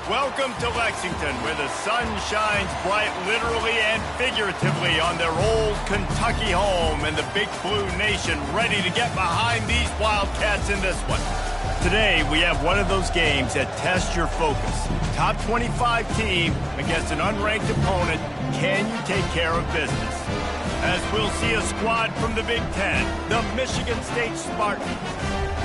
Welcome to Lexington, where the sun shines bright literally and figuratively on their old Kentucky home, and the Big Blue Nation ready to get behind these Wildcats in this one. Today, we have one of those games that tests your focus. Top 25 team against an unranked opponent. Can you take care of business? As we'll see a squad from the Big Ten, the Michigan State Spartans,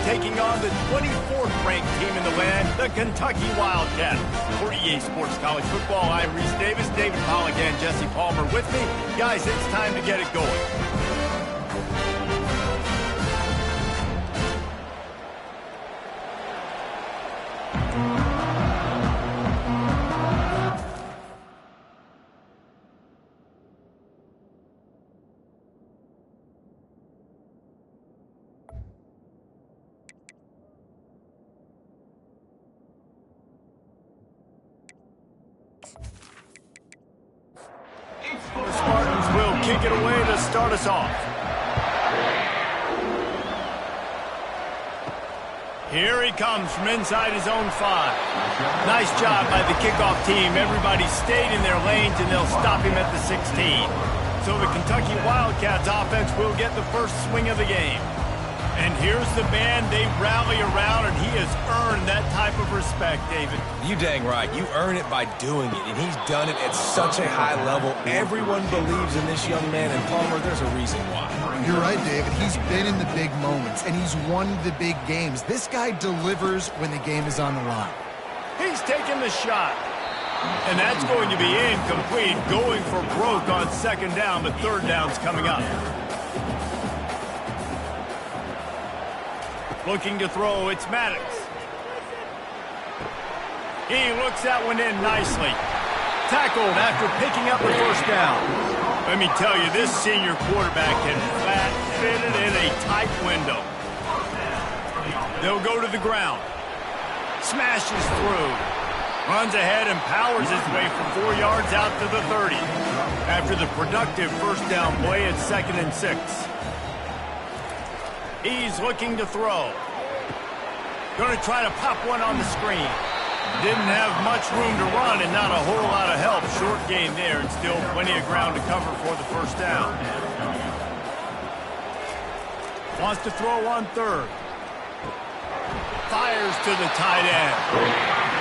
taking on the 24th ranked team in the land, the Kentucky Wildcats. For EA Sports College Football, I'm Reese Davis, David Pollack, and Jesse Palmer with me. Guys, it's time to get it going. The Spartans will kick it away to start us off. Here he comes from inside his own 5. Nice job by the kickoff team. Everybody stayed in their lanes, and they'll stop him at the 16. So the Kentucky Wildcats offense will get the first swing of the game. And here's the man they rally around, and he has earned that type of respect, David. You dang right. You earn it by doing it, and he's done it at such a high level. Everyone believes in this young man, and Palmer, there's a reason why. You're right, David. He's been in the big moments, and he's won the big games. This guy delivers when the game is on the line. He's taking the shot. And that's going to be incomplete, going for broke on second down, but third down's coming up. Looking to throw, it's Maddox. He looks that one in nicely. Tackled after picking up the first down. Let me tell you, this senior quarterback can flat fit it in a tight window. They'll go to the ground. Smashes through. Runs ahead and powers his way for 4 yards out to the 30. After the productive first down play, it's 2nd and 6. He's looking to throw. Going to try to pop one on the screen. Didn't have much room to run and not a whole lot of help. Short gain there and still plenty of ground to cover for the first down. Wants to throw on third. Fires to the tight end.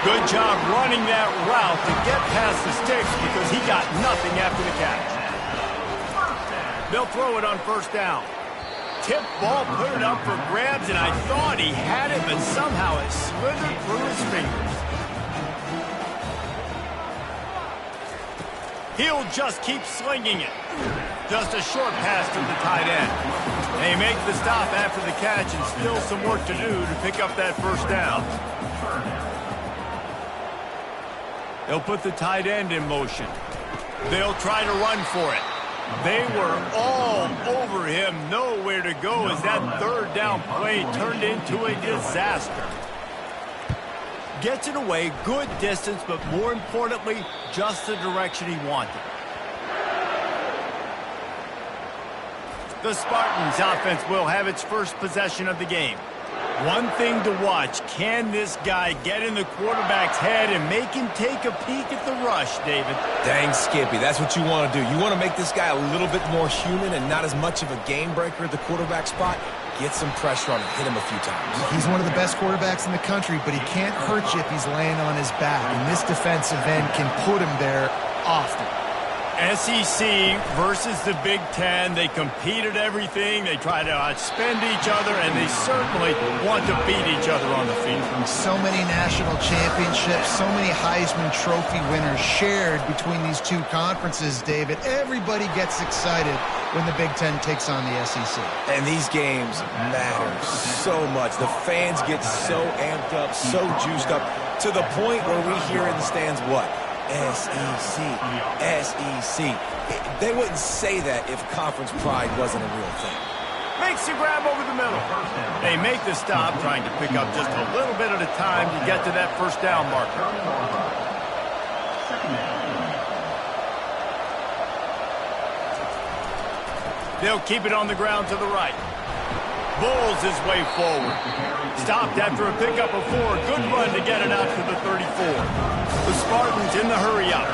Good job running that route to get past the sticks because he got nothing after the catch. They'll throw it on first down. Tip ball, put it up for grabs, and I thought he had it, but somehow it slithered through his fingers. He'll just keep slinging it. Just a short pass to the tight end. They make the stop after the catch, and still some work to do to pick up that first down. They'll put the tight end in motion. They'll try to run for it. They were all over him, nowhere to go as that third down play turned into a disaster. Gets it away, good distance, but more importantly, just the direction he wanted. The Spartans offense will have its first possession of the game. One thing to watch, can this guy get in the quarterback's head and make him take a peek at the rush, David? Dang, Skippy, that's what you want to do. You want to make this guy a little bit more human and not as much of a game breaker at the quarterback spot. Get some pressure on him, hit him a few times. He's one of the best quarterbacks in the country, but he can't hurt you if he's laying on his back, and this defensive end can put him there often. SEC versus the Big Ten. They compete at everything. They try to outspend each other, and they certainly want to beat each other on the field. So many national championships, so many Heisman Trophy winners shared between these two conferences, David. Everybody gets excited when the Big Ten takes on the SEC. And these games matter so much. The fans get so amped up, so juiced up, to the point where we hear in the stands what? SEC, SEC. They wouldn't say that if conference pride wasn't a real thing. Makes the grab over the middle. They make the stop, trying to pick up just a little bit at a time to get to that first down marker. They'll keep it on the ground to the right. bulls his way forward. Stopped after a pickup of 4. Good run to get it out to the 34. The Spartans in the hurry-up.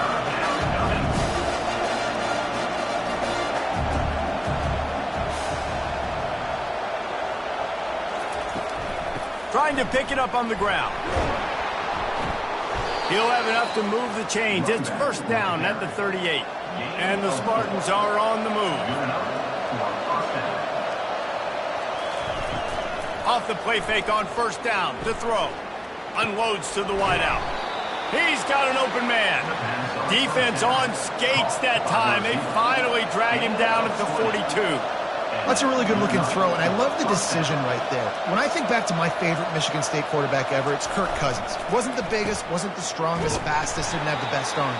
Trying to pick it up on the ground. He'll have enough to move the chains. It's first down at the 38. And the Spartans are on the move. Off the play fake on first down to throw. Unloads to the wideout. He's got an open man. Defense on skates that time. They finally drag him down at the 42. That's a really good-looking throw, and I love the decision right there. When I think back to my favorite Michigan State quarterback ever, it's Kirk Cousins. Wasn't the biggest, wasn't the strongest, fastest, didn't have the best arm.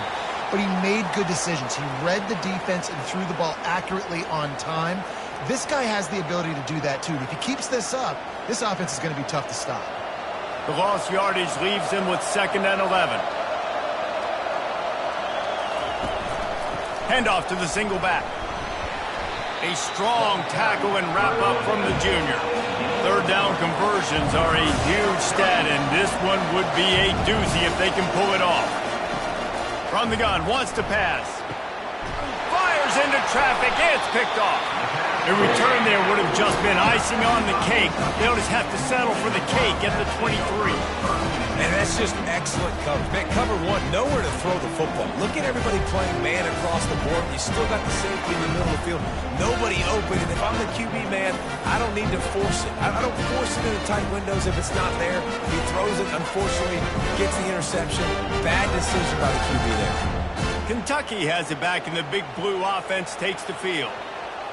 But he made good decisions. He read the defense and threw the ball accurately on time. This guy has the ability to do that, too. If he keeps this up, this offense is going to be tough to stop. The lost yardage leaves him with 2nd and 11. Handoff to the single back. A strong tackle and wrap-up from the junior. Third down conversions are a huge stat, and this one would be a doozy if they can pull it off. From the gun, wants to pass. Fires into traffic, it's picked off. A return there would have just been icing on the cake. They'll just have to settle for the cake at the 23. And that's just excellent coverage. Man, cover one, nowhere to throw the football. Look at everybody playing man across the board. You still got the safety in the middle of the field. Nobody open, and if I'm the QB man, I don't need to force it. I don't force it into tight windows if it's not there. He throws it, unfortunately, gets the interception. Bad decision by the QB there. Kentucky has it back, and the Big Blue offense takes the field.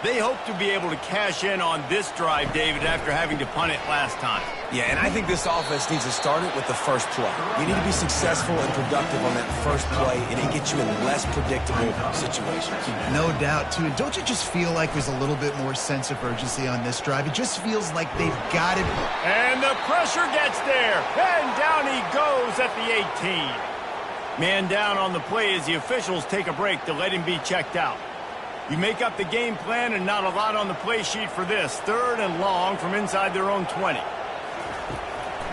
They hope to be able to cash in on this drive, David, after having to punt it last time. Yeah, and I think this offense needs to start it with the first play. You need to be successful and productive on that first play, and it gets you in less predictable situations. No doubt, too. And don't you just feel like there's a little bit more sense of urgency on this drive? It just feels like they've got it. And the pressure gets there, and down he goes at the 18. Man down on the play as the officials take a break to let him be checked out. You make up the game plan and not a lot on the play sheet for this. 3rd and long from inside their own 20.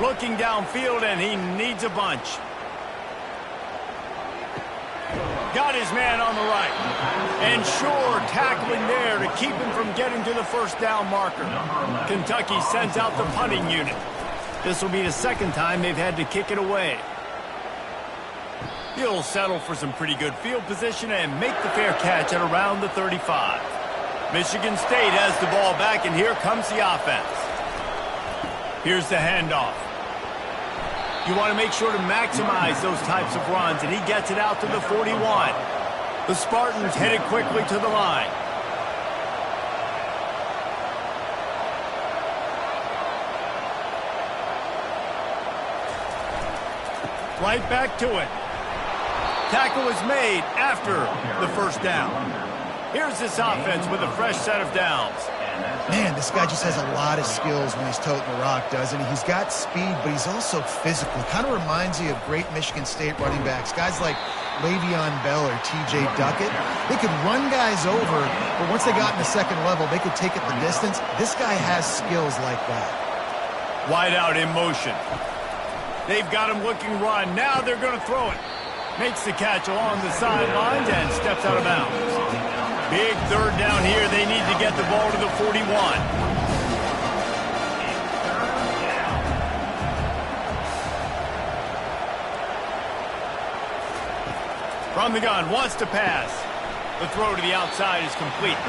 Looking downfield, and he needs a bunch. Got his man on the right. And sure, tackling there to keep him from getting to the first down marker. Kentucky sends out the punting unit. This will be the 2nd time they've had to kick it away. He'll settle for some pretty good field position and make the fair catch at around the 35. Michigan State has the ball back, and here comes the offense. Here's the handoff. You want to make sure to maximize those types of runs, and he gets it out to the 41. The Spartans headed quickly to the line. Right back to it. Tackle is made after the first down. Here's this offense with a fresh set of downs. Man, this guy just has a lot of skills when he's toting the rock, doesn't he? He's got speed, but he's also physical. Kind of reminds you of great Michigan State running backs. Guys like Le'Veon Bell or T.J. Duckett. They could run guys over, but once they got in the second level, they could take it the distance. This guy has skills like that. Wide out in motion. They've got him looking run. Now they're going to throw it. Makes the catch along the sidelines and steps out of bounds. Big 3rd down here. They need to get the ball to the 41. From the gun, wants to pass. The throw to the outside is complete.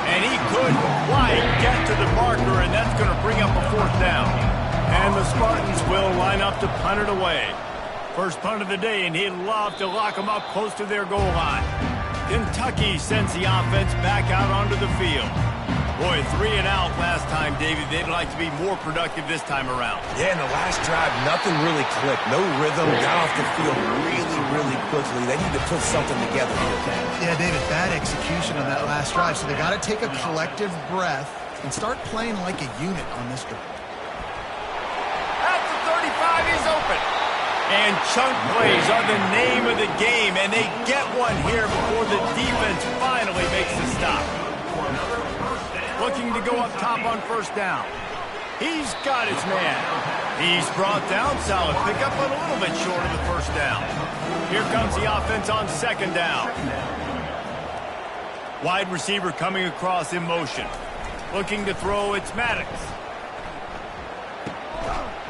And he couldn't quite get to the marker, and that's going to bring up a 4th down. And the Spartans will line up to punt it away. First punt of the day, and he'd love to lock them up close to their goal line. Kentucky sends the offense back out onto the field. Boy, 3 and out last time, David. They'd like to be more productive this time around. Yeah, in the last drive, nothing really clicked. No rhythm, got off the field really, really quickly. They need to put something together here. Yeah, David, bad execution on that last drive, so they got to take a collective breath and start playing like a unit on this drive. At the 35, he's open. And chunk plays are the name of the game, and they get one here before the defense finally makes the stop. looking to go up top on first down. He's got his man. He's brought down. Solid pickup, but a little bit short of the first down. Here comes the offense on second down. Wide receiver coming across in motion. Looking to throw, it's Maddox.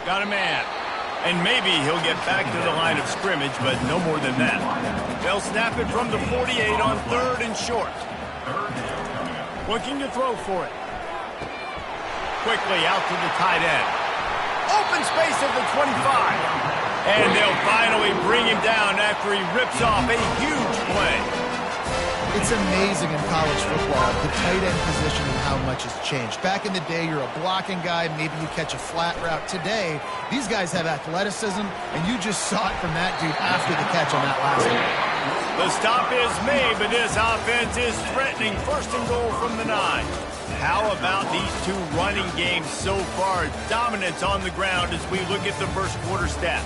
Got a man. And maybe he'll get back to the line of scrimmage, but no more than that. They'll snap it from the 48 on third and short. Looking to throw for it. Quickly out to the tight end. Open space at the 25. And they'll finally bring him down after he rips off a huge play. It's amazing in college football, the tight end position and how much has changed. Back in the day, you're a blocking guy, maybe you catch a flat route. Today, these guys have athleticism, and you just saw it from that dude after the catch on that last one. The stop is made, but this offense is threatening first and goal from the 9. How about these two running games so far? Dominance on the ground as we look at the first quarter stats.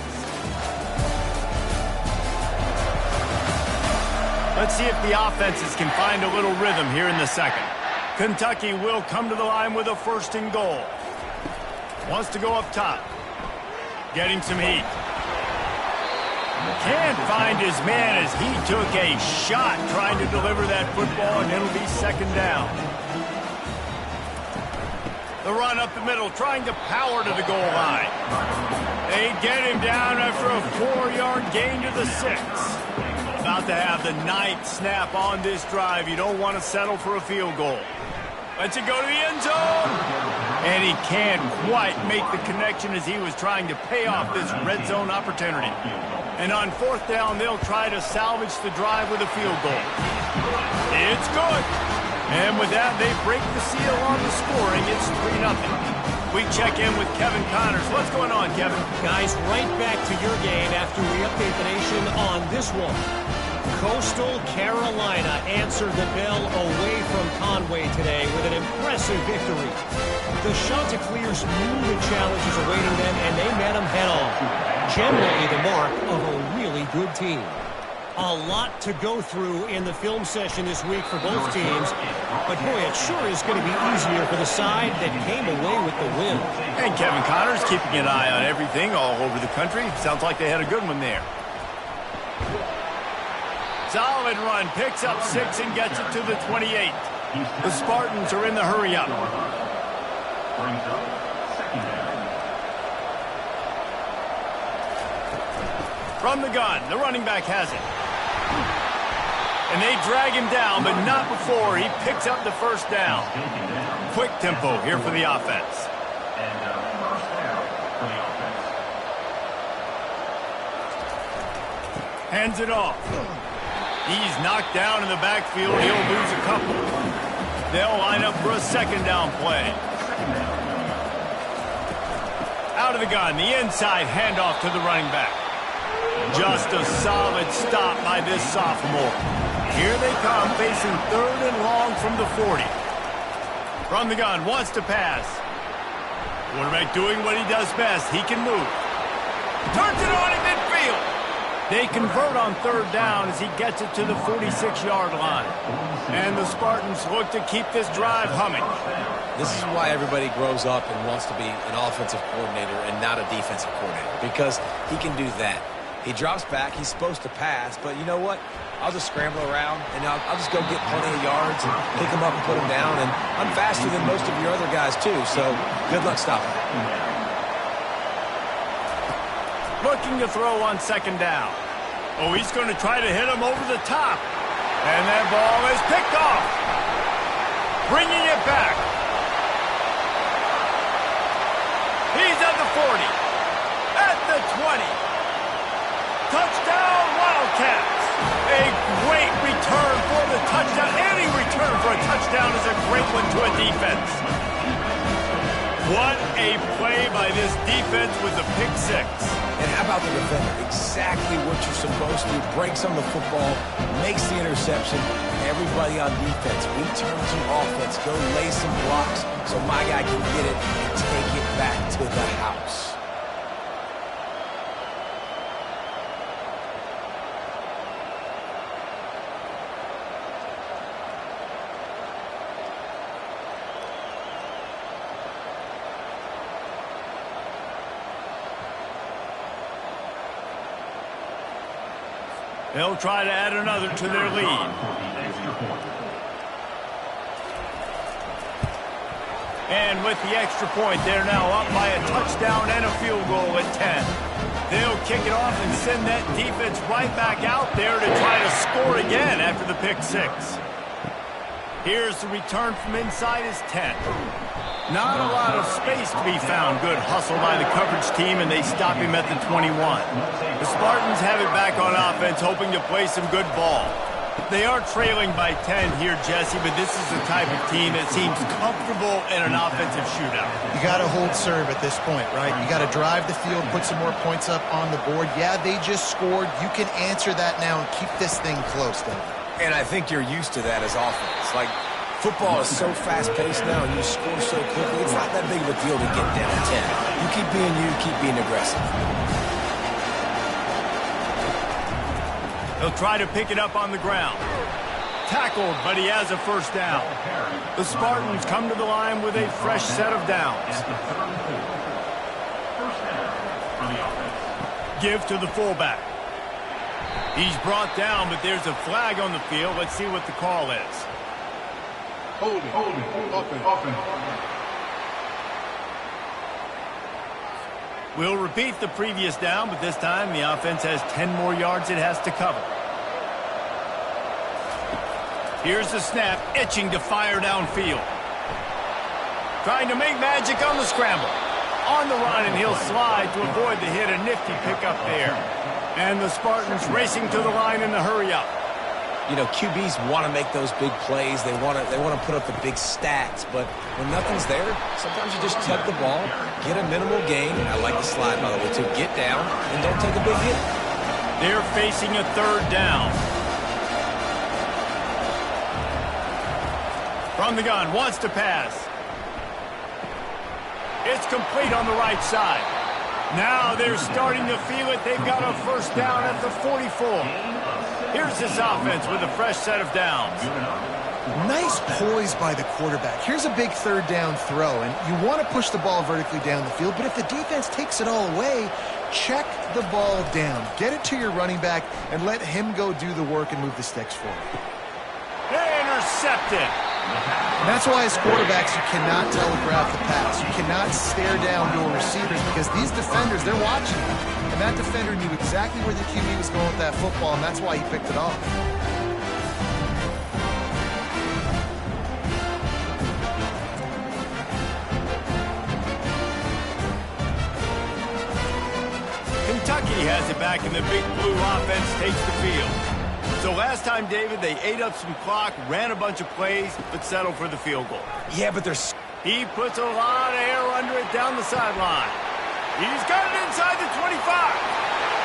Let's see if the offenses can find a little rhythm here in the second. Kentucky will come to the line with a first and goal. Wants to go up top. Getting some heat. Can't find his man as he took a shot trying to deliver that football, and it'll be second down. The run up the middle, trying to power to the goal line. They get him down after a 4-yard gain to the 6. About to have the 9th snap on this drive. You don't want to settle for a field goal. Lets it go to the end zone. And he can't quite make the connection as he was trying to pay off this red zone opportunity. And on fourth down, they'll try to salvage the drive with a field goal. It's good. And with that, they break the seal on the scoring. It's 3-0. We check in with Kevin Connors. What's going on, Kevin? Guys, right back to your game after we update the nation on this one. Coastal Carolina answered the bell away from Conway today with an impressive victory. The Chanticleers knew the challenges awaiting them, and they met them head-on. Generally the mark of a really good team. A lot to go through in the film session this week for both teams. But, boy, it sure is going to be easier for the side that came away with the win. And Kevin Connors keeping an eye on everything all over the country. Sounds like they had a good one there. Solid run. Picks up 6 and gets it to the 28. The Spartans are in the hurry-up. From the gun, the running back has it. And they drag him down, but not before he picks up the first down. Quick tempo here for the offense. Hands it off. He's knocked down in the backfield. He'll lose a couple. They'll line up for a second down play. Out of the gun, the inside handoff to the running back. Just a solid stop by this sophomore. Here they come, facing third and long from the 40. From the gun, wants to pass. Quarterback doing what he does best. He can move. Turns it on in midfield. They convert on third down as he gets it to the 46-yard line. And the Spartans look to keep this drive humming. This is why everybody grows up and wants to be an offensive coordinator and not a defensive coordinator, because he can do that. He drops back. He's supposed to pass, but you know what? I'll just scramble around, and I'll just go get plenty of yards and pick him up and put him down. And I'm faster than most of your other guys, too, so good luck stopping. Looking to throw on second down. Oh, he's going to try to hit him over the top. And that ball is picked off. Bringing it back. He's at the 40. At the 20. Touchdown, Wildcats. A great return for the touchdown. Any return for a touchdown is a great one to a defense. What a play by this defense with the pick six. And how about the defender? Exactly what you're supposed to. Breaks on the football, makes the interception. Everybody on defense, we turn to offense. Go lay some blocks so my guy can get it and take it back to the house. They'll try to add another to their lead. And with the extra point, they're now up by a touchdown and a field goal at 10. They'll kick it off and send that defense right back out there to try to score again after the pick six. Here's the return from inside his 10. Not a lot of space to be found. Good hustle by the coverage team, and they stop him at the 21. The Spartans have it back on offense, hoping to play some good ball. They are trailing by 10 here, Jesse, but this is the type of team that seems comfortable in an offensive shootout. You got to hold serve at this point, right? You got to drive the field, put some more points up on the board. Yeah, they just scored. You can answer that now and keep this thing close, David. And I think you're used to that as offense. Like, football is so fast-paced now, and you score so quickly, it's not that big of a deal to get down 10. You keep being you, keep being aggressive. He'll try to pick it up on the ground. Tackled, but he has a first down. The Spartans come to the line with a fresh set of downs. Give to the fullback. He's brought down, but there's a flag on the field. Let's see what the call is. Holding, open. We'll repeat the previous down, but this time the offense has 10 more yards it has to cover. Here's the snap, itching to fire downfield. Trying to make magic on the scramble. On the run, and he'll slide to avoid the hit. A nifty pickup there. And the Spartans racing to the line in the hurry-up. You know, QBs want to make those big plays. They want to put up the big stats. But when nothing's there, sometimes you just tuck the ball, get a minimal gain. I like the slide, by the way, too. Get down and don't take a big hit. They're facing a third down. From the gun, wants to pass. It's complete on the right side. Now they're starting to feel it. They've got a first down at the 44. Here's this offense with a fresh set of downs. Nice poise by the quarterback. Here's a big third down throw, and you want to push the ball vertically down the field, but if the defense takes it all away, check the ball down. Get it to your running back and let him go do the work and move the sticks for you. They intercepted. And that's why as quarterbacks, you cannot telegraph the pass. You cannot stare down your receivers because these defenders, they're watching you. And that defender knew exactly where the QB was going with that football, and that's why he picked it off. Kentucky has it back, and the big blue offense takes the field. So last time, David, they ate up some clock, ran a bunch of plays, but settled for the field goal. Yeah, but there's... He puts a lot of air under it down the sideline. He's got it inside the 25.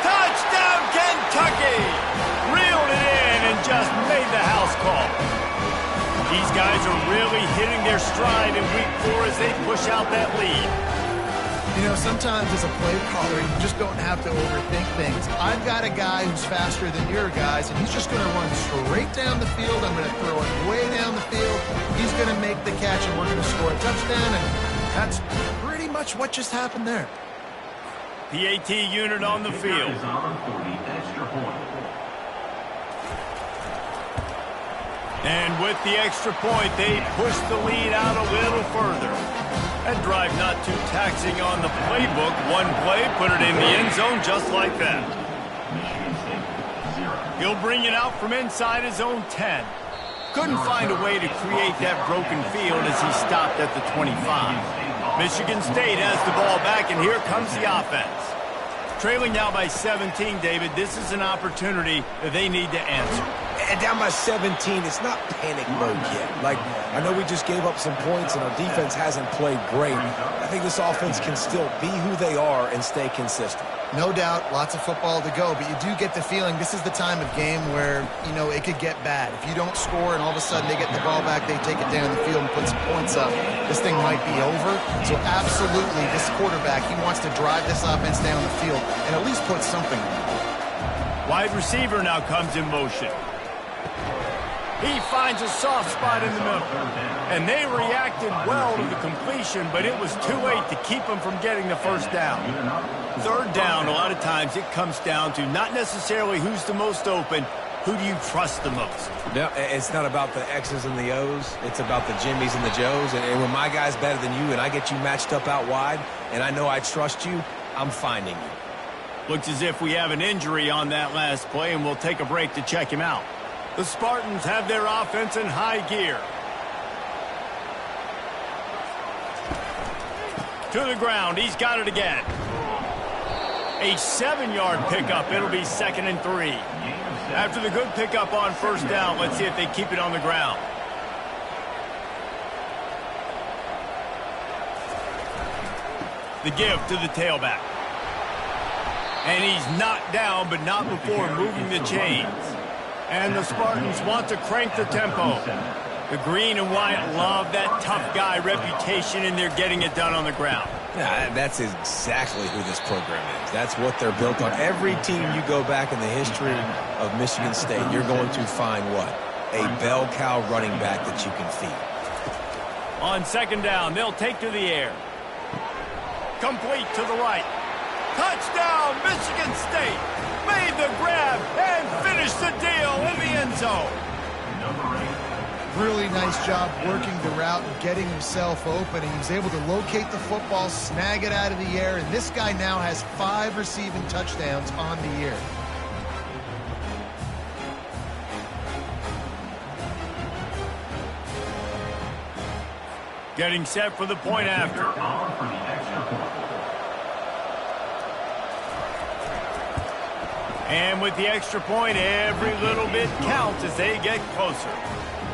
Touchdown, Kentucky! Reeled it in and just made the house call. These guys are really hitting their stride in week 4 as they push out that lead. You know, sometimes as a play caller, you just don't have to overthink things. I've got a guy who's faster than your guys, and he's just going to run straight down the field. I'm going to throw it way down the field. He's going to make the catch, and we're going to score a touchdown, and that's pretty much what just happened there. The AT unit on the field. And with the extra point, they push the lead out a little further. That drive not too taxing on the playbook. One play, put it in the end zone just like that. He'll bring it out from inside his own 10. Couldn't find a way to create that broken field as he stopped at the 25. Michigan State has the ball back, and here comes the offense. Trailing now by 17, David, this is an opportunity that they need to answer. And down by 17, it's not panic mode yet. Like, I know we just gave up some points and our defense hasn't played great. I think this offense can still be who they are and stay consistent. No doubt, lots of football to go, but you do get the feeling this is the time of game where, you know, it could get bad. If you don't score and all of a sudden they get the ball back, they take it down the field and put some points up, this thing might be over. So absolutely, this quarterback, he wants to drive this offense down the field and at least put something on it. Wide receiver now comes in motion. He finds a soft spot in the middle. And they reacted well to the completion, but it was too late to keep them from getting the first down. Third down, a lot of times it comes down to not necessarily who's the most open, who do you trust the most? No, it's not about the X's and the O's. It's about the Jimmies and the Joes. And when my guy's better than you and I get you matched up out wide and I know I trust you, I'm finding you. Looks as if we have an injury on that last play, and we'll take a break to check him out. The Spartans have their offense in high gear. To the ground. He's got it again. A 7-yard pickup. It'll be 2nd and 3. After the good pickup on first down, let's see if they keep it on the ground. The give to the tailback. And he's knocked down, but not before moving the chains. And the Spartans want to crank the tempo. The green and white love that tough guy reputation, and they're getting it done on the ground. Yeah, that's exactly who this program is. That's what they're built on. Every team you go back in the history of Michigan State, you're going to find what? A bell cow running back that you can feed. On 2nd down, they'll take to the air. Complete to the right. Touchdown, Michigan State. Made the grab and finished the deal in the end zone. Really nice job working the route and getting himself open. And he was able to locate the football, snag it out of the air, and this guy now has 5 receiving touchdowns on the year. Getting set for the point after. And with the extra point, every little bit counts as they get closer.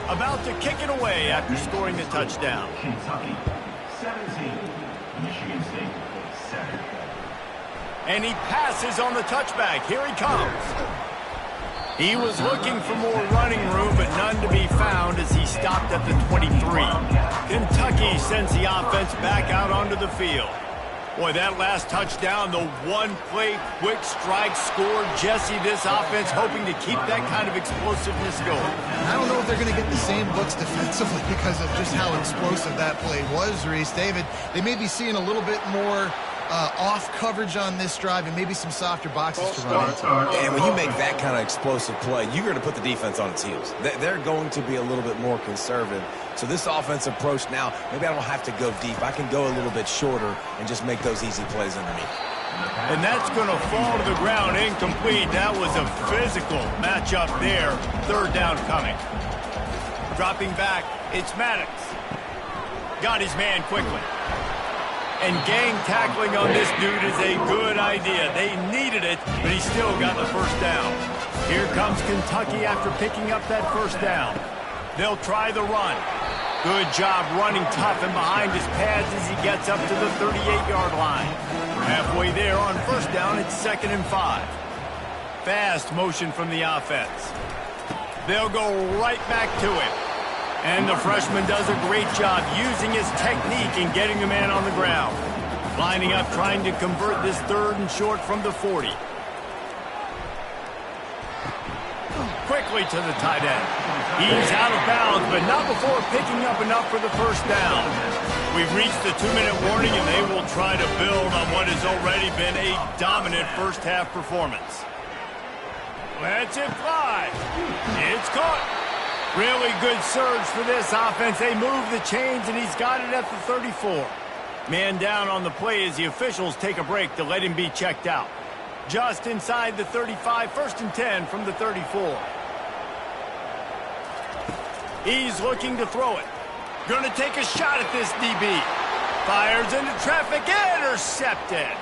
About to kick it away after scoring the touchdown. Kentucky 17, Michigan State 7. And he passes on the touchback. Here he comes. He was looking for more running room, but none to be found as he stopped at the 23. Kentucky sends the offense back out onto the field. Boy, that last touchdown, the one-play quick strike score. Jesse, this offense hoping to keep that kind of explosiveness going. I don't know if they're going to get the same looks defensively because of just how explosive that play was, Reese. David, they may be seeing a little bit more off coverage on this drive and maybe some softer boxes to run into. And when you make that kind of explosive play, you're going to put the defense on its heels. They're going to be a little bit more conservative. So this offensive approach now, maybe I don't have to go deep. I can go a little bit shorter and just make those easy plays underneath. And that's going to fall to the ground incomplete. That was a physical matchup there. 3rd down coming. Dropping back, it's Maddox. Got his man quickly. And gang tackling on this dude is a good idea. They needed it, but he still got the first down. Here comes Kentucky after picking up that first down. They'll try the run. Good job running tough and behind his pads as he gets up to the 38-yard line. Halfway there on first down, it's 2nd and 5. Fast motion from the offense. They'll go right back to it. And the freshman does a great job using his technique and getting the man on the ground. Lining up, trying to convert this 3rd and short from the 40. Quickly to the tight end. He's out of bounds, but not before picking up enough for the first down. We've reached the 2-minute warning, and they will try to build on what has already been a dominant first-half performance. Lets it fly. It's caught. Really good surge for this offense. They move the chains, and he's got it at the 34. Man down on the play as the officials take a break to let him be checked out. Just inside the 35, 1st and 10 from the 34. He's looking to throw it. Going to take a shot at this DB. Fires into traffic, intercepted.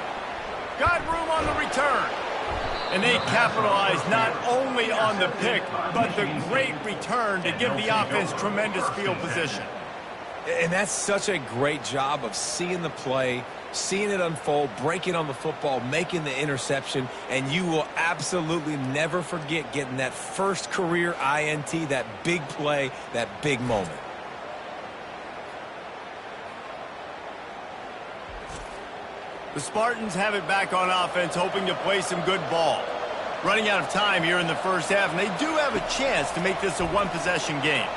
Got room on the return. And they capitalize not only on the pick, but the great return to give the offense tremendous field position. And that's such a great job of seeing the play, seeing it unfold, breaking on the football, making the interception, and you will absolutely never forget getting that first career INT, that big play, that big moment. The Spartans have it back on offense, hoping to play some good ball. Running out of time here in the first half, and they do have a chance to make this a one-possession game.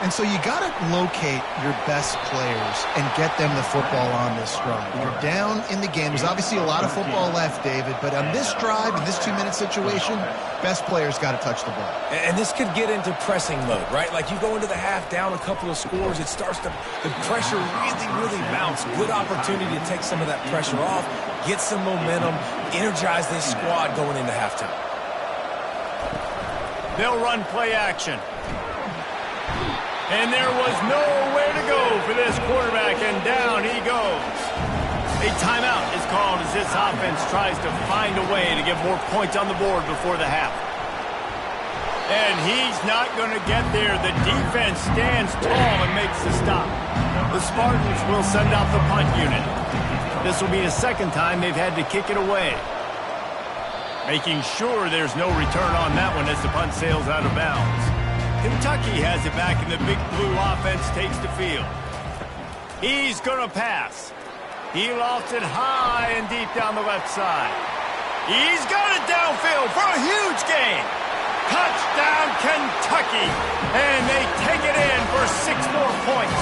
And so you got to locate your best players and get them the football on this drive. You're down in the game. There's obviously a lot of football left, David, but on this drive, in this 2-minute situation, best players got to touch the ball. And this could get into pressing mode, right? Like you go into the half down a couple of scores, it starts to, the pressure really mounts. Good opportunity to take some of that pressure off, get some momentum, energize this squad going into halftime. They'll run play action. And there was nowhere to go for this quarterback, and down he goes. A timeout is called as this offense tries to find a way to get more points on the board before the half. And he's not going to get there. The defense stands tall and makes the stop. The Spartans will send out the punt unit. This will be the second time they've had to kick it away. Making sure there's no return on that one as the punt sails out of bounds. Kentucky has it back, and the Big Blue offense takes the field. He's going to pass. He lofts it high and deep down the left side. He's got it downfield for a huge gain. Touchdown, Kentucky. And they take it in for 6 more points.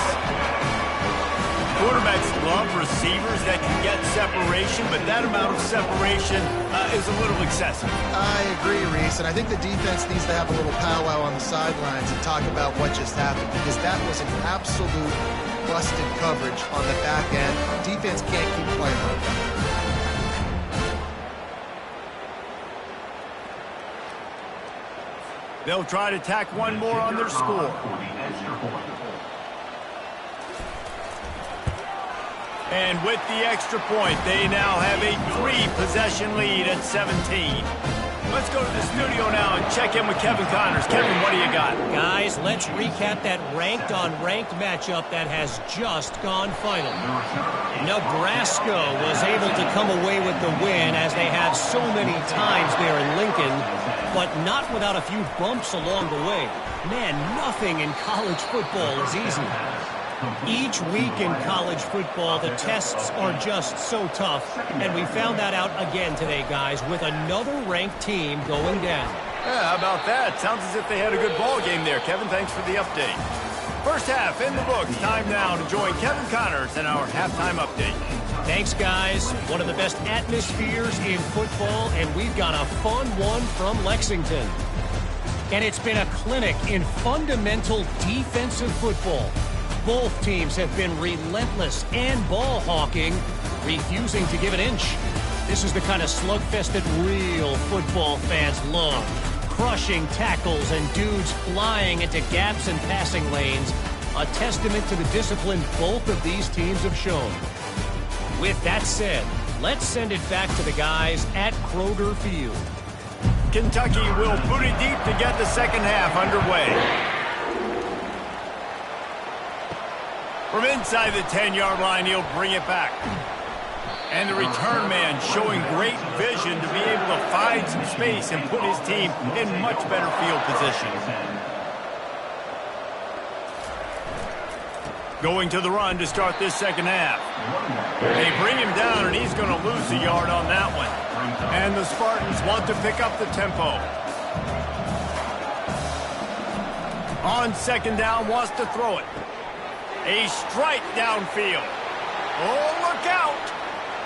Quarterbacks love receivers that can get separation, but that amount of separation is a little excessive. I agree, Reese, and I think the defense needs to have a little powwow on the sidelines and talk about what just happened, because that was an absolute busted coverage on the back end. Defense can't keep playing like that. They'll try to tack one more on their score. And with the extra point, they now have a 3-possession lead at 17. Let's go to the studio now and check in with Kevin Connors. Kevin, what do you got? Guys, let's recap that ranked-on-ranked matchup that has just gone final. Nebraska was able to come away with the win, as they have so many times there in Lincoln, but not without a few bumps along the way. Man, nothing in college football is easy. Each week in college football, the tests are just so tough, and we found that out again today, guys, with another ranked team going down. Yeah, how about that? Sounds as if they had a good ball game there. Kevin, thanks for the update. First half in the books. Time now to join Kevin Connors in our halftime update. Thanks, guys. One of the best atmospheres in football, and we've got a fun one from Lexington. And it's been a clinic in fundamental defensive football. Both teams have been relentless and ball hawking, refusing to give an inch. This is the kind of slugfest that real football fans love. Crushing tackles and dudes flying into gaps and passing lanes. A testament to the discipline both of these teams have shown. With that said, let's send it back to the guys at Kroger Field. Kentucky will boot it deep to get the second half underway. From inside the 10-yard line, he'll bring it back. And the return man showing great vision to be able to find some space and put his team in much better field position. Going to the run to start this second half. They bring him down, and he's going to lose a yard on that one. And the Spartans want to pick up the tempo. On second down, wants to throw it. A strike downfield. Oh, look out!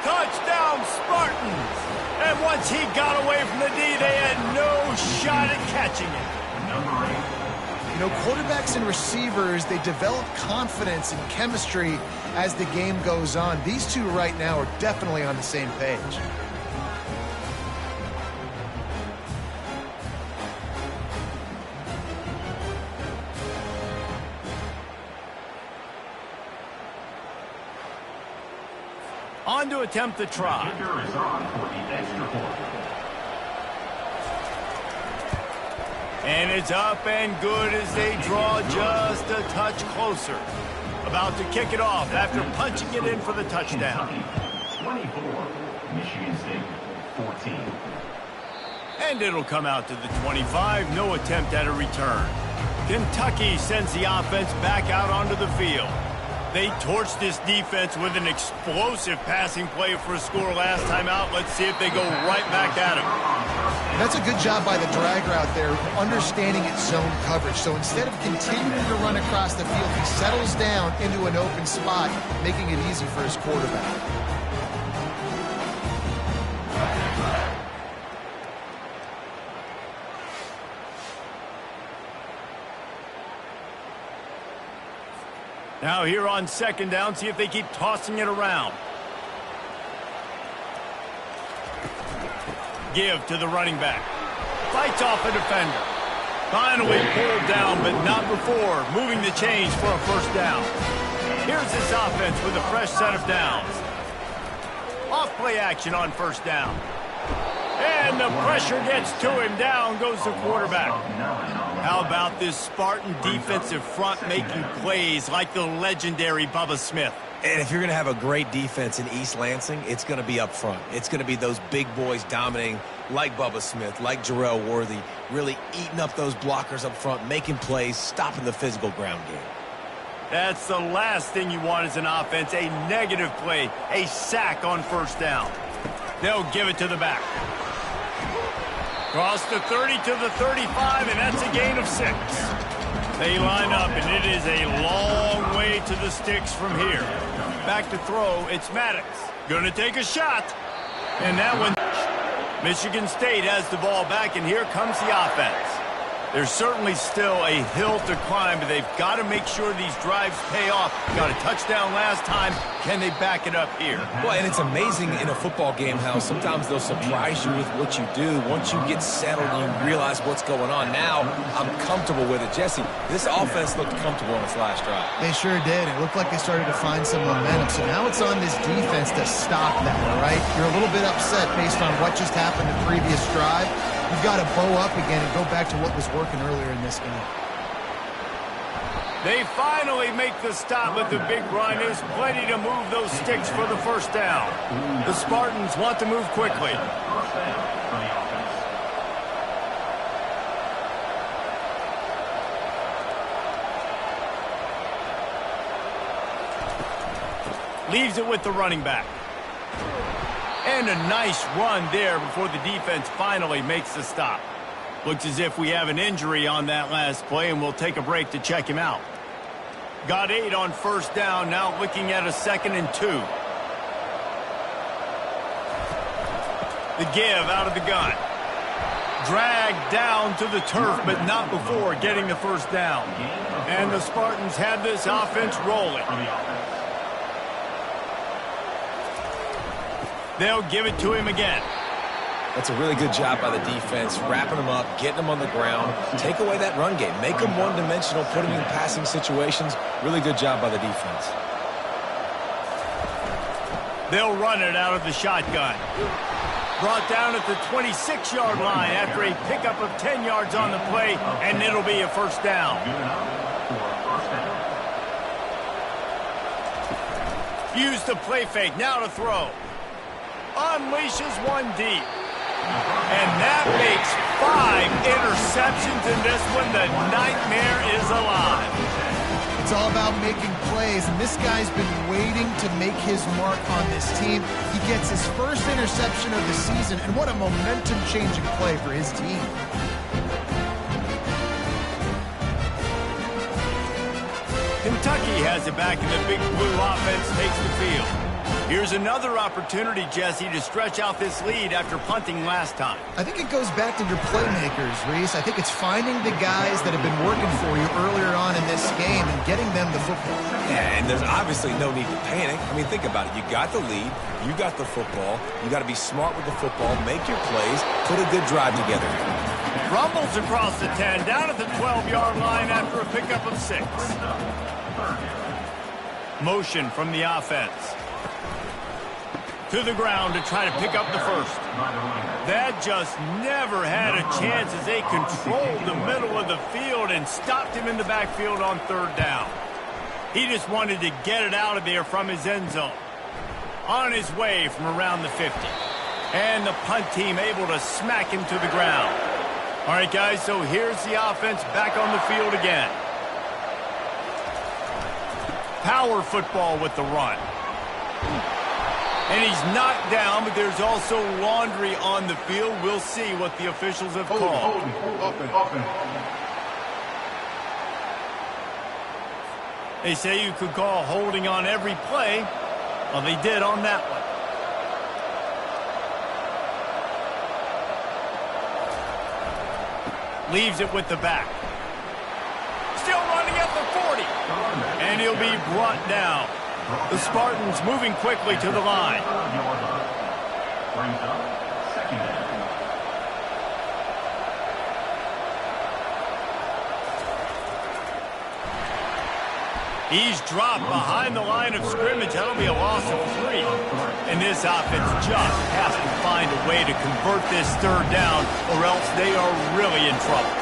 Touchdown, Spartans! And once he got away from the D, they had no shot at catching it. You know, quarterbacks and receivers, they develop confidence and chemistry as the game goes on. These two right now are definitely on the same page. On to attempt the try. And it's up and good as they draw just a touch closer. About to kick it off after punching it in for the touchdown. 24, Michigan State 14. And it'll come out to the 25. No attempt at a return. Kentucky sends the offense back out onto the field. They torched this defense with an explosive passing play for a score last time out. Let's see if they go right back at him. That's a good job by the drag route there, understanding its zone coverage. So instead of continuing to run across the field, he settles down into an open spot, making it easy for his quarterback. Now here on second down, see if they keep tossing it around. Give to the running back. Fights off a defender. Finally pulled down, but not before moving the chains for a first down. Here's this offense with a fresh set of downs. Off play action on first down. And the pressure gets to him. Down goes the quarterback. How about this Spartan defensive front making plays like the legendary Bubba Smith? And if you're going to have a great defense in East Lansing, it's going to be up front. It's going to be those big boys dominating like Bubba Smith, like Jarrell Worthy, really eating up those blockers up front, making plays, stopping the physical ground game. That's the last thing you want as an offense, a negative play, a sack on first down. They'll give it to the back. Cross the 30 to the 35, and that's a gain of 6. They line up, and it is a long way to the sticks from here. Back to throw, it's Maddox. Gonna take a shot. And that one, Michigan State has the ball back, and here comes the offense. There's certainly still a hill to climb, but they've got to make sure these drives pay off. Got a touchdown last time. Can they back it up here? Well, and it's amazing in a football game how sometimes they'll surprise you with what you do. Once you get settled, you realize what's going on. Now, I'm comfortable with it. Jesse, this offense looked comfortable on its last drive. They sure did. It looked like they started to find some momentum. So now it's on this defense to stop that, all right? You're a little bit upset based on what just happened the previous drive. You've got to bow up again and go back to what was working earlier in this game. They finally make the stop, but the big run is plenty to move those sticks for the first down. The Spartans want to move quickly. Leaves it with the running back. And a nice run there before the defense finally makes the stop. Looks as if we have an injury on that last play, and we'll take a break to check him out. Got 8 on first down, now looking at a 2nd and 2. The give out of the gun. Dragged down to the turf, but not before getting the first down. And the Spartans had this offense rolling. They'll give it to him again. That's a really good job by the defense, wrapping them up, getting them on the ground. Take away that run game. Make them one-dimensional, put them in passing situations. Really good job by the defense. They'll run it out of the shotgun. Brought down at the 26-yard line after a pickup of 10 yards on the play, and it'll be a first down. Use the play fake, now to throw. Unleashes one deep. And that makes 5 interceptions in this one. The nightmare is alive. It's all about making plays, and this guy's been waiting to make his mark on this team. He gets his first interception of the season, and what a momentum-changing play for his team. Kentucky has it back, and the Big Blue offense takes the field. Here's another opportunity, Jesse, to stretch out this lead after punting last time. I think it goes back to your playmakers, Reese. I think it's finding the guys that have been working for you earlier on in this game and getting them the football. Yeah, and there's obviously no need to panic. I mean, think about it. You got the lead. You got the football. You got to be smart with the football. Make your plays. Put a good drive together. Rumbles across the 10, down at the 12-yard line after a pickup of 6. Motion from the offense. To the ground to try to pick up the first. That just never had a chance as they controlled the middle of the field and stopped him in the backfield on 3rd down. He just wanted to get it out of there from his end zone. On his way from around the 50. And the punt team able to smack him to the ground. All right, guys, so here's the offense back on the field again. power football with the run. And he's knocked down, but there's also laundry on the field. We'll see what the officials have called. They say you could call holding on every play. Well, they did on that one. Leaves it with the back. Still running at the 40. And he'll be brought down. The Spartans moving quickly to the line. Brings up second down. He's dropped behind the line of scrimmage. That'll be a loss of 3. And this offense just has to find a way to convert this third down, or else they are really in trouble.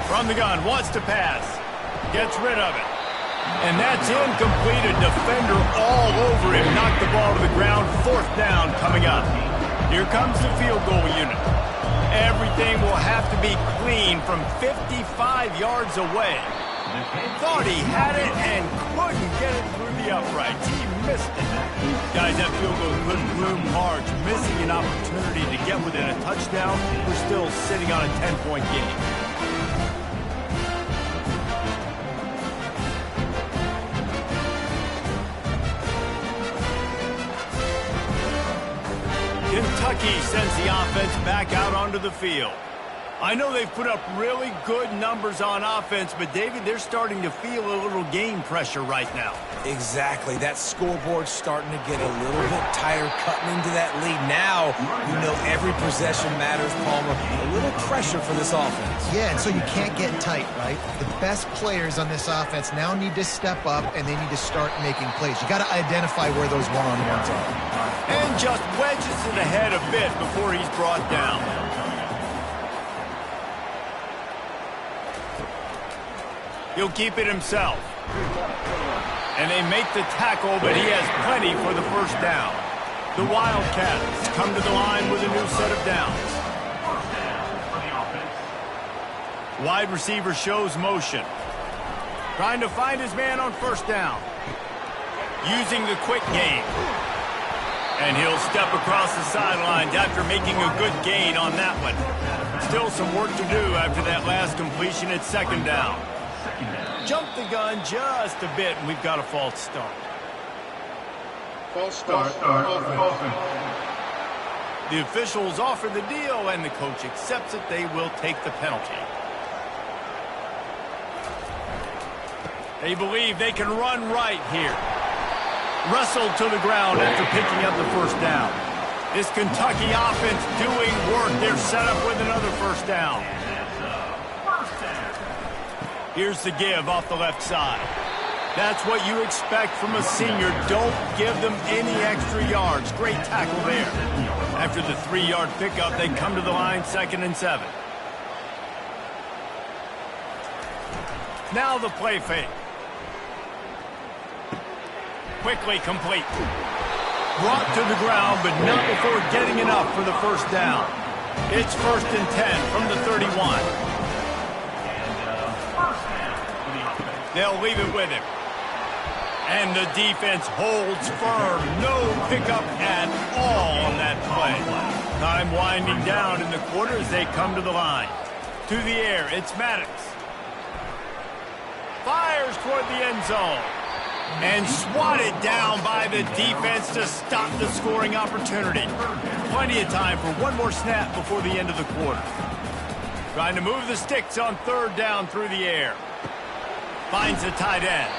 From the gun, wants to pass. Gets rid of it. And that's incomplete. A defender all over him. Knocked the ball to the ground. Fourth down coming up. Here comes the field goal unit. Everything will have to be clean from 55 yards away. Thought he had it and couldn't get it through the uprights. He missed it. Guys, that field goal couldn't loom large. Missing an opportunity to get within a touchdown. We're still sitting on a 10-point game. Kentucky sends the offense back out onto the field. I know they've put up really good numbers on offense, but, David, they're starting to feel a little game pressure right now. Exactly. That scoreboard's starting to get a little bit tired cutting into that lead. Now, you know every possession matters, Palmer. A little pressure for this offense. Yeah, and so you can't get tight, right? The best players on this offense now need to step up, and they need to start making plays. You got to identify where those one-on-ones are. And just wedges it ahead a bit before he's brought down. He'll keep it himself. And they make the tackle, but he has plenty for the first down. The Wildcats come to the line with a new set of downs. Wide receiver shows motion. Trying to find his man on first down. Using the quick game. And he'll step across the sidelines after making a good gain on that one. Still some work to do after that last completion at second down. Jumped the gun just a bit, and we've got a false start. False start. The officials offer the deal, and the coach accepts it. They will take the penalty. They believe they can run right here. Wrestled to the ground after picking up the first down. This Kentucky offense doing work. They're set up with another first down. Here's the give off the left side. That's what you expect from a senior. Don't give them any extra yards. Great tackle there. After the 3-yard pickup, they come to the line, 2nd and 7. Now the play fake. Quickly complete. Brought to the ground, but not before getting enough for the first down. It's 1st and 10 from the 31. They'll leave it with him. And the defense holds firm. No pickup at all on that play. Time winding down in the quarter as they come to the line. To the air, it's Maddox. Fires toward the end zone. And swatted down by the defense to stop the scoring opportunity. Plenty of time for one more snap before the end of the quarter. Trying to move the sticks on 3rd down through the air. Finds the tight end.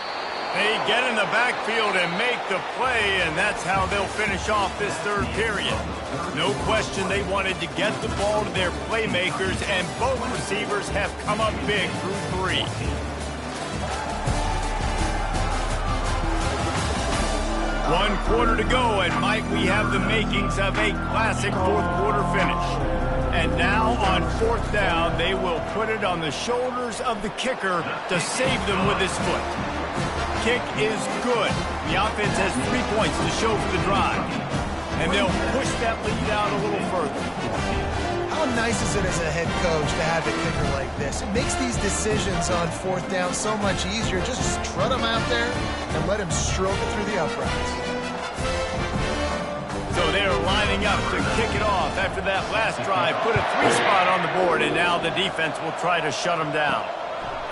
They get in the backfield and make the play, and that's how they'll finish off this 3rd period. No question they wanted to get the ball to their playmakers, and both receivers have come up big through 3. One quarter to go, and might we have the makings of a classic 4th quarter finish. And now on 4th down, they will put it on the shoulders of the kicker to save them with his foot. Kick is good. The offense has 3 points to show for the drive. And they'll push that lead out a little further. How How nice is it as a head coach to have a kicker like this? It makes these decisions on fourth down so much easier. Just strut him out there and let him stroke it through the uprights. So they're lining up to kick it off after that last drive. Put a 3-spot on the board, and now the defense will try to shut him down.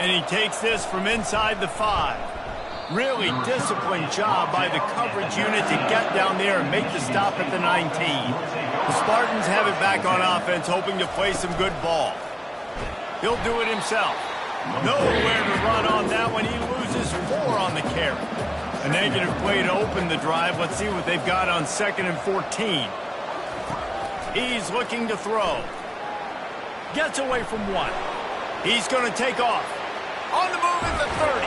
And he takes this from inside the 5. Really disciplined job by the coverage unit to get down there and make the stop at the 19. The Spartans have it back on offense, hoping to play some good ball. He'll do it himself. Nowhere to run on that one. He loses 4 on the carry. A negative play to open the drive. Let's see what they've got on 2nd and 14. He's looking to throw. Gets away from 1. He's going to take off. On the move at the 30.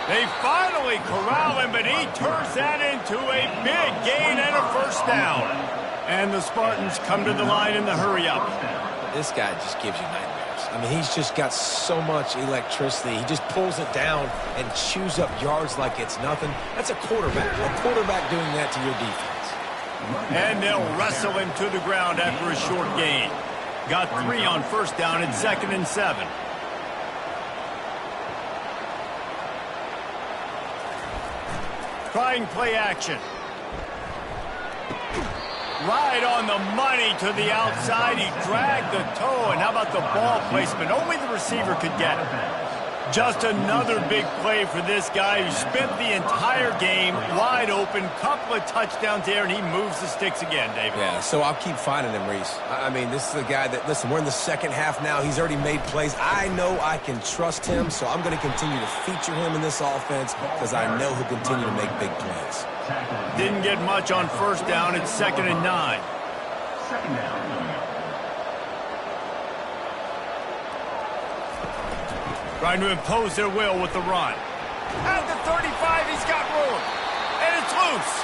They finally corral him, but he turns that into a big gain and a first down. And the Spartans come to the line in the hurry-up. This guy just gives you nightmares. I mean, he's just got so much electricity. He just pulls it down and chews up yards like it's nothing. That's a quarterback. A quarterback doing that to your defense. And they'll wrestle him to the ground after a short gain. Got 3 on first down and 2nd and 7. Trying play action. Right on the money to the outside. He dragged the toe. And how about the ball placement? Only the receiver could get it. Just another big play for this guy who spent the entire game wide open. Couple of touchdowns there, and he moves the sticks again, David. Yeah, so I'll keep finding him, Reese. I mean, this is a guy that, listen, we're in the second half now. He's already made plays. I know I can trust him, so I'm going to continue to feature him in this offense because I know he'll continue to make big plays. Didn't get much on first down. It's 2nd and 9. 2nd down. Trying to impose their will with the run. At the 35, he's got room. And it's loose.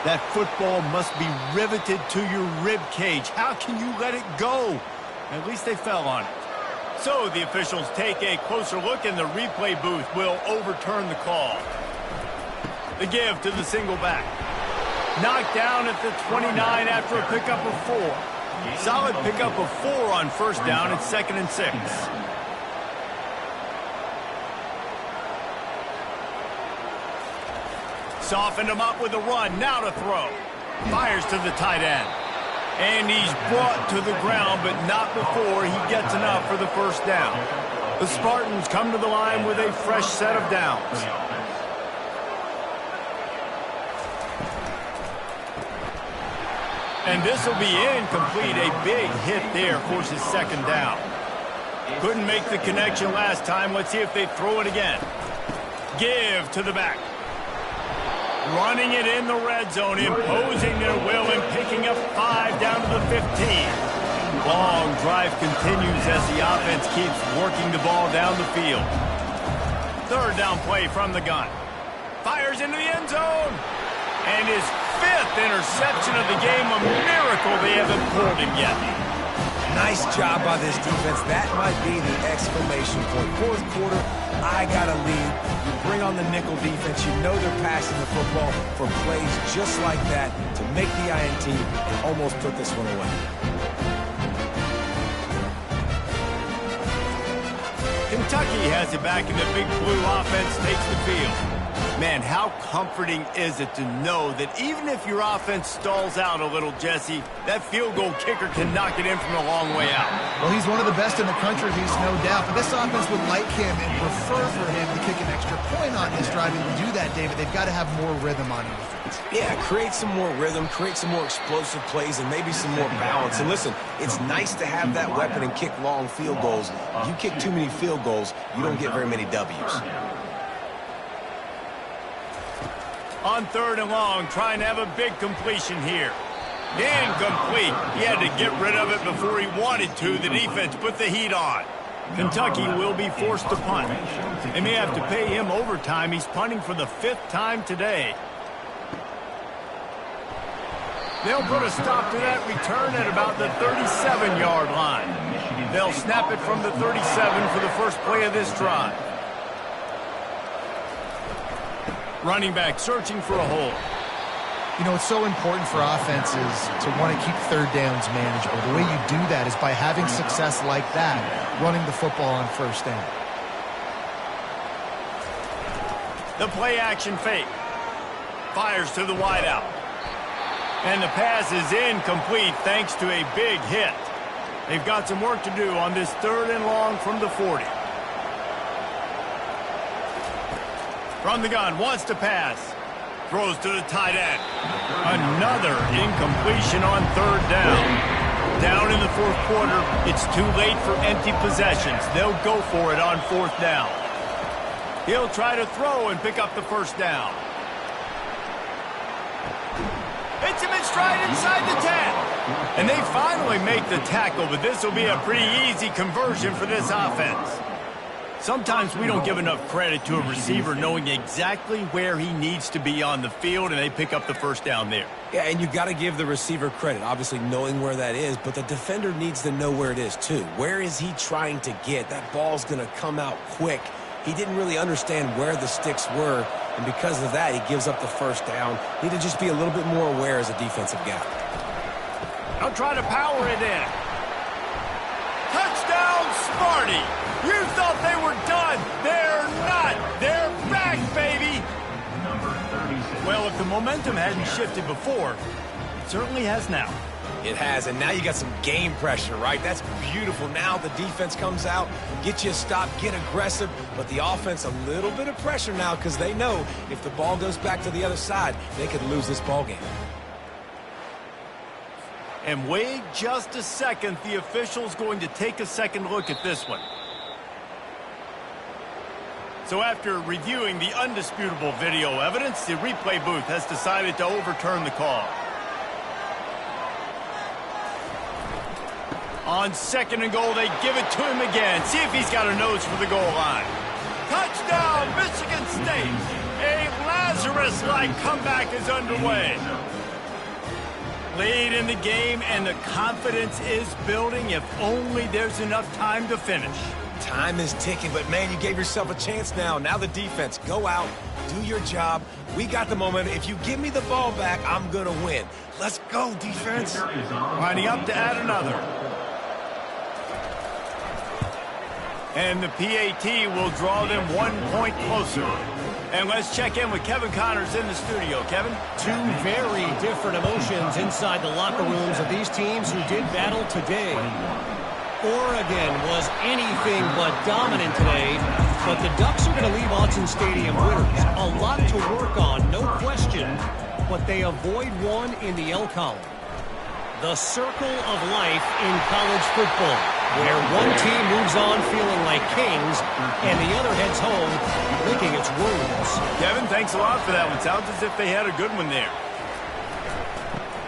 That football must be riveted to your rib cage. How can you let it go? At least they fell on it. So the officials take a closer look, and the replay booth will overturn the call. The give to the single back. Knocked down at the 29 after a pickup of 4. Solid pickup of 4 on first down. It's 2nd and 6. Softened him up with a run. Now to throw. Fires to the tight end. And he's brought to the ground, but not before he gets enough for the first down. The Spartans come to the line with a fresh set of downs. And this will be incomplete. A big hit there forces 2nd down. Couldn't make the connection last time. Let's see if they throw it again. Give to the back. Running it in the red zone, imposing their will and picking up 5 down to the 15. Long drive continues as the offense keeps working the ball down the field. 3rd down play from the gun. Fires into the end zone. And his 5th interception of the game, a miracle they haven't pulled him yet. Nice job by this defense. That might be the exclamation point. 4th quarter, I got a lead. You bring on the nickel defense. You know they're passing the football for plays just like that to make the INT and almost put this one away. Kentucky has it back, and the Big Blue offense takes the field. Man, how comforting is it to know that even if your offense stalls out a little, Jesse, that field goal kicker can knock it in from a long way out. Well, he's one of the best in the country, Reese, no doubt. But this offense would like him and prefer for him to kick an extra point on his drive. And to do that, David, they've got to have more rhythm on offense. Yeah, create some more rhythm, create some more explosive plays, and maybe some more balance. And listen, it's nice to have that weapon and kick long field goals. If you kick too many field goals, you don't get very many W's. On 3rd and long, trying to have a big completion here. Incomplete. He had to get rid of it before he wanted to. The defense put the heat on. Kentucky will be forced to punt. They may have to pay him overtime. He's punting for the 5th time today. They'll put a stop to that return at about the 37-yard line. They'll snap it from the 37 for the first play of this drive. Running back searching for a hole. You know, it's so important for offenses to want to keep third downs manageable. The way you do that is by having success like that, running the football on first down. The play action fake. Fires to the wideout. And the pass is incomplete thanks to a big hit. They've got some work to do on this 3rd and long from the 40. From the gun, wants to pass. Throws to the tight end. Another incompletion on 3rd down. Down in the 4th quarter, it's too late for empty possessions. They'll go for it on 4th down. He'll try to throw and pick up the 1st down. Hits him in stride inside the 10. And they finally make the tackle, but this will be a pretty easy conversion for this offense. Sometimes we don't give enough credit to a receiver knowing exactly where he needs to be on the field, and they pick up the 1st down there. Yeah, and you got to give the receiver credit, obviously knowing where that is, but the defender needs to know where it is too. Where is he trying to get? That ball's going to come out quick. He didn't really understand where the sticks were, and because of that, he gives up the 1st down. Need to just be a little bit more aware as a defensive guy. I'll try to power it in. Touchdown, Sparty! You thought they were done. They're not. They're back, baby. Number 36. Well, if the momentum hadn't shifted before, it certainly has now. It has, and now you got some game pressure, right? That's beautiful. Now the defense comes out, get you a stop, get aggressive, but the offense a little bit of pressure now because they know if the ball goes back to the other side, they could lose this ball game. And wait just a second. The official's going to take a second look at this one. So after reviewing the undisputable video evidence, the replay booth has decided to overturn the call. On 2nd and goal, they give it to him again. See if he's got a nose for the goal line. Touchdown, Michigan State! A Lazarus-like comeback is underway. Lead in the game, and the confidence is building if only there's enough time to finish. Time is ticking, but man, you gave yourself a chance now. Now the defense, go out, do your job. We got the momentum. If you give me the ball back, I'm going to win. Let's go, defense. Lining up to add another. And the PAT will draw them 1 point closer. And let's check in with Kevin Connors in the studio. Kevin? Two very different emotions inside the locker rooms of these teams who did battle today. Oregon was anything but dominant today, but the Ducks are going to leave Autzen Stadium winners. A lot to work on, no question, but they avoid one in the L column. The circle of life in college football, where one team moves on feeling like kings, and the other heads home licking its wounds. Kevin, thanks a lot for that one. Sounds as if they had a good one there.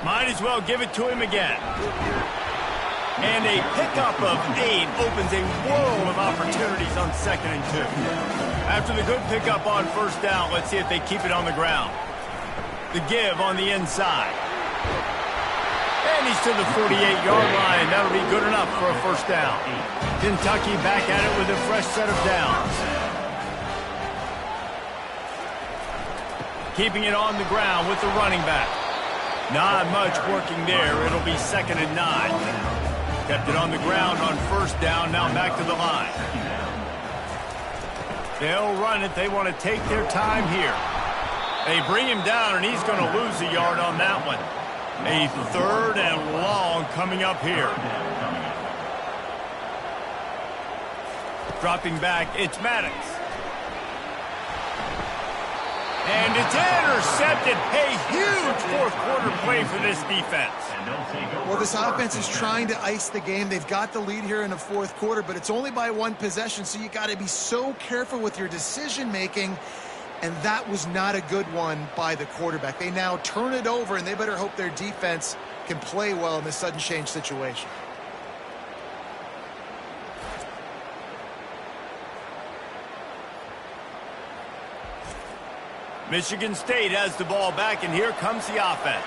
Might as well give it to him again. And a pickup of 8 opens a world of opportunities on 2nd and 2. After the good pickup on 1st down, let's see if they keep it on the ground. The give on the inside. And he's to the 48-yard line. That'll be good enough for a 1st down. Kentucky back at it with a fresh set of downs. Keeping it on the ground with the running back. Not much working there. It'll be 2nd and 9. Kept it on the ground on 1st down, now back to the line. They'll run it. They want to take their time here. They bring him down, and he's going to lose a yard on that one. A 3rd and long coming up here. Dropping back, it's Maddox. And it's intercepted. A huge 4th quarter play for this defense. Well, this offense is trying to ice the game. They've got the lead here in the 4th quarter, but it's only by 1 possession, so you got to be so careful with your decision-making, and that was not a good one by the quarterback. They now turn it over, and they better hope their defense can play well in this sudden change situation. Michigan State has the ball back, and here comes the offense.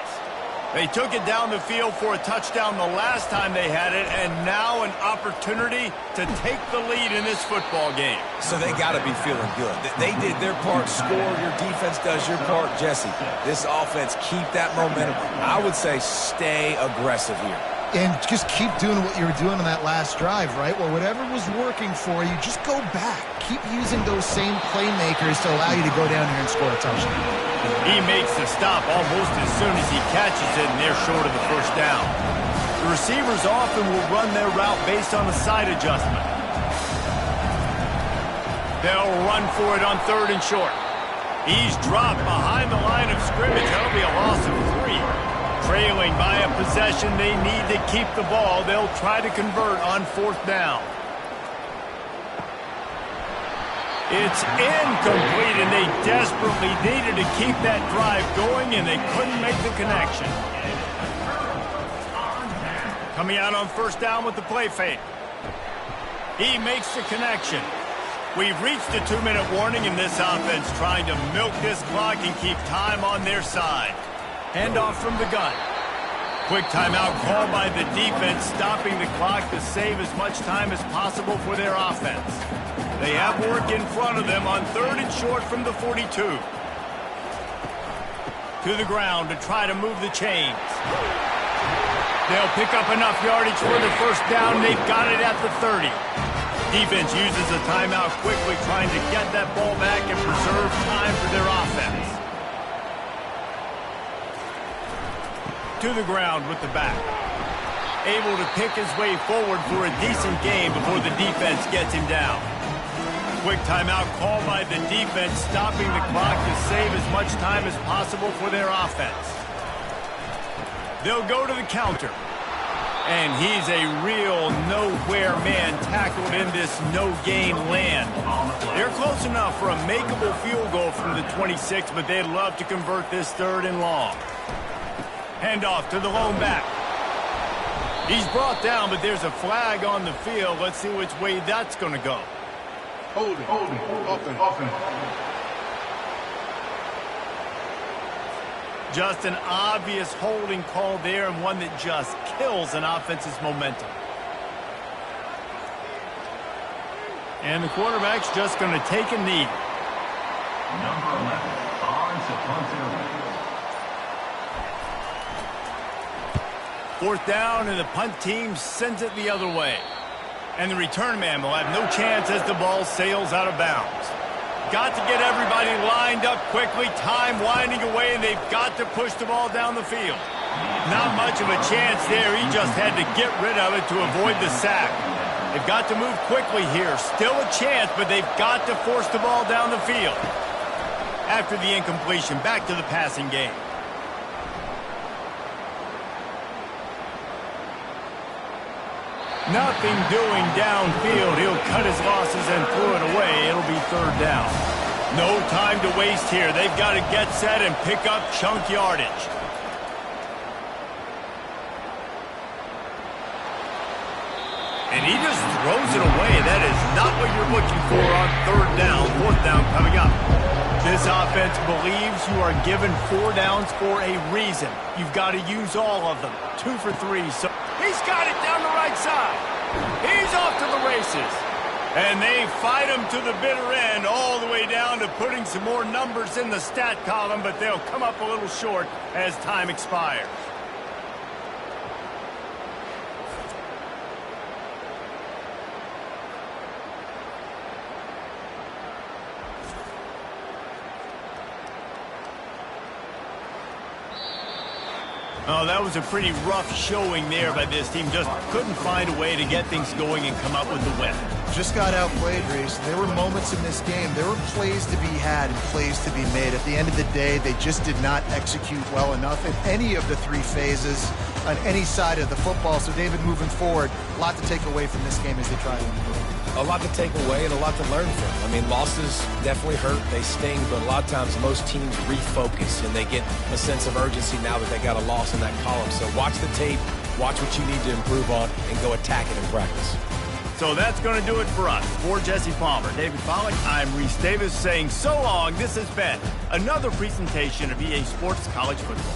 They took it down the field for a touchdown the last time they had it, and now an opportunity to take the lead in this football game. So they got to be feeling good. They did their part, score. Your defense does your part, Jesse. This offense, keep that momentum. I would say stay aggressive here. And just keep doing what you were doing on that last drive, right? Well, whatever was working for you, just go back. Keep using those same playmakers to allow you to go down here and score a touchdown. He makes the stop almost as soon as he catches it, and they're short of the first down. The receivers often will run their route based on a side adjustment. They'll run for it on 3rd and short. He's dropped behind the line of scrimmage. That'll be a loss of 3. Trailing by a possession, they need to keep the ball. They'll try to convert on 4th down. It's incomplete, and they desperately needed to keep that drive going, and they couldn't make the connection. Coming out on 1st down with the play fake. He makes the connection. We've reached a 2-minute warning in this offense, trying to milk this clock and keep time on their side. Handoff from the gun. Quick timeout called by the defense, stopping the clock to save as much time as possible for their offense. They have work in front of them on 3rd and short from the 42. To the ground to try to move the chains. They'll pick up enough yardage for the 1st down. They've got it at the 30. Defense uses a timeout quickly, trying to get that ball back and preserve time for their offense. To the ground with the back. Able to pick his way forward for a decent game before the defense gets him down. Quick timeout called by the defense, stopping the clock to save as much time as possible for their offense. They'll go to the counter. And he's a real nowhere man tackled in this no-gain land. They're close enough for a makeable field goal from the 26, but they'd love to convert this 3rd and long. Handoff to the lone back. He's brought down, but there's a flag on the field. Let's see which way that's going to go. Holding. Just an obvious holding call there, and one that just kills an offense's momentum. And the quarterback's just going to take a knee. Number 11, on to punt it away. 4th down, and the punt team sends it the other way. And the return man will have no chance as the ball sails out of bounds. Got to get everybody lined up quickly, time winding away, and they've got to push the ball down the field. Not much of a chance there. He just had to get rid of it to avoid the sack. They've got to move quickly here. Still a chance, but they've got to force the ball down the field. After the incompletion, back to the passing game. Nothing doing downfield. He'll cut his losses and throw it away. It'll be 3rd down. No time to waste here. They've got to get set and pick up chunk yardage. And he just throws it away. That is not what you're looking for on 3rd down. 4th down coming up. This offense believes you are given 4 downs for a reason. You've got to use all of them. 2 for 3. So he's got it down the right side. He's off to the races. And they fight him to the bitter end, all the way down to putting some more numbers in the stat column, but they'll come up a little short as time expires. Oh, that was a pretty rough showing there by this team. Just couldn't find a way to get things going and come up with the win. Just got outplayed, Reese. There were moments in this game. There were plays to be had and plays to be made. At the end of the day, they just did not execute well enough in any of the 3 phases on any side of the football. So, David, moving forward, a lot to take away from this game as they try to improve. A lot to take away and a lot to learn from. I mean, losses definitely hurt. They sting, but a lot of times most teams refocus and they get a sense of urgency now that they got a loss in that column. So watch the tape, watch what you need to improve on, and go attack it in practice. So that's going to do it for us. For Jesse Palmer, David Pollack, I'm Reese Davis saying so long. This has been another presentation of EA Sports College Football.